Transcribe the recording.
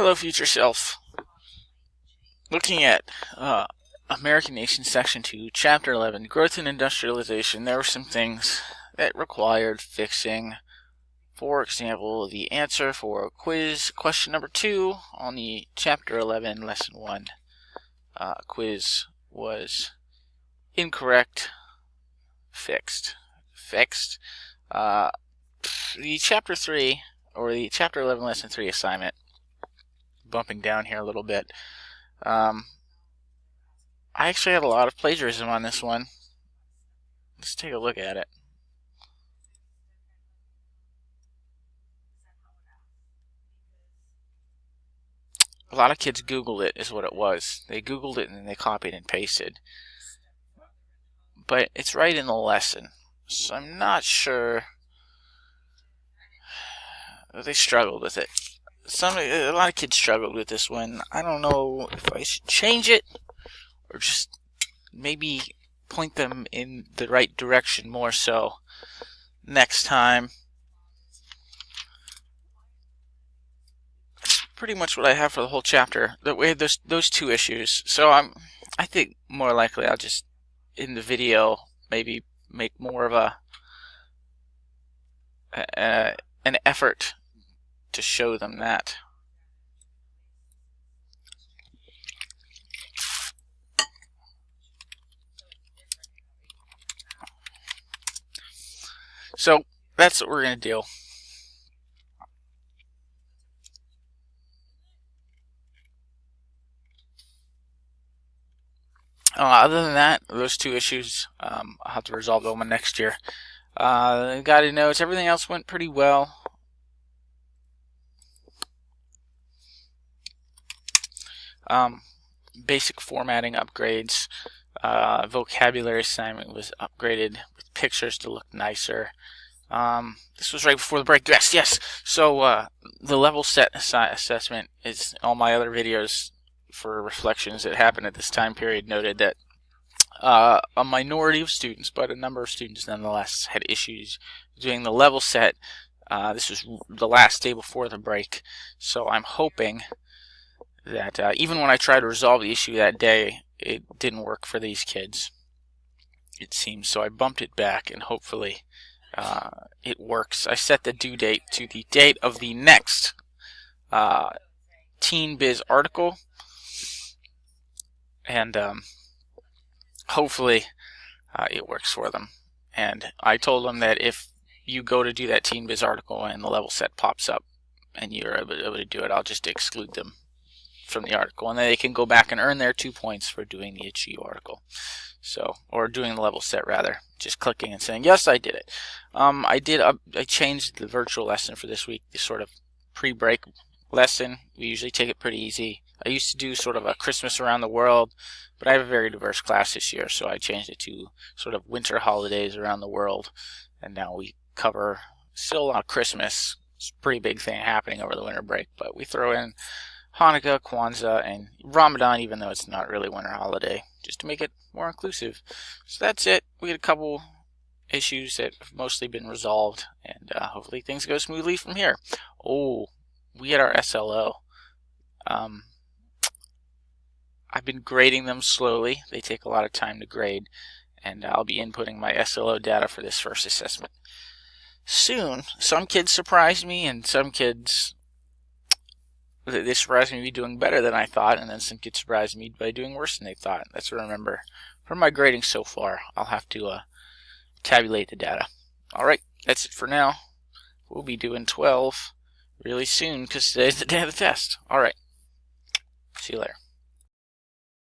Hello, future self. Looking at American Nation Section 2, Chapter 11, Growth and Industrialization, there were some things that required fixing. For example, the answer for quiz question number 2 on the Chapter 11, Lesson 1 quiz was incorrect, fixed. The Chapter 3, or the Chapter 11, Lesson 3 assignment, bumping down here a little bit. I actually had a lot of plagiarism on this one. Let's take a look at it. A lot of kids Googled it, is what it was. They Googled it and then they copied and pasted. But it's right in the lesson. So I'm not sure. They struggled with it. A lot of kids struggled with this one. I don't know if I should change it or just maybe point them in the right direction more so next time. That's pretty much what I have for the whole chapter. We had those two issues. So I think more likely I'll just in the video maybe make more of an effort to show them that. So that's what we're going to do. Other than that, those two issues, I'll have to resolve them next year. Got to notice everything else went pretty well. Basic formatting upgrades. Vocabulary assignment was upgraded with pictures to look nicer. This was right before the break. Yes. So the level set assessment is all my other videos for reflections that happened at this time period noted that a minority of students, but a number of students nonetheless, had issues doing the level set. This was the last day before the break, so I'm hoping that even when I tried to resolve the issue that day, it didn't work for these kids, it seems. So I bumped it back, and hopefully it works. I set the due date to the date of the next Teen Biz article, and hopefully it works for them. And I told them that if you go to do that Teen Biz article and the level set pops up and you're able to do it, I'll just exclude them from the article, and then they can go back and earn their 2 points for doing the HU article. So, or doing the level set rather, just clicking and saying yes, I did it. I changed the virtual lesson for this week, the sort of pre-break lesson. We usually take it pretty easy. I used to do sort of a Christmas around the world, but I have a very diverse class this year, so I changed it to sort of winter holidays around the world, and now we cover still a lot of Christmas. It's a pretty big thing happening over the winter break, but we throw in Hanukkah, Kwanzaa, and Ramadan, even though it's not really a winter holiday, just to make it more inclusive. So that's it. We had a couple issues that have mostly been resolved, and hopefully things go smoothly from here. Oh, we had our SLO. I've been grading them slowly. They take a lot of time to grade, and I'll be inputting my SLO data for this first assessment soon. Some kids surprised me, and some kids they surprised me by doing better than I thought, and then some kids surprised me by doing worse than they thought. That's what I remember from my grading so far. I'll have to tabulate the data. Alright, that's it for now. We'll be doing 12 really soon because today's the day of the test. Alright, see you later.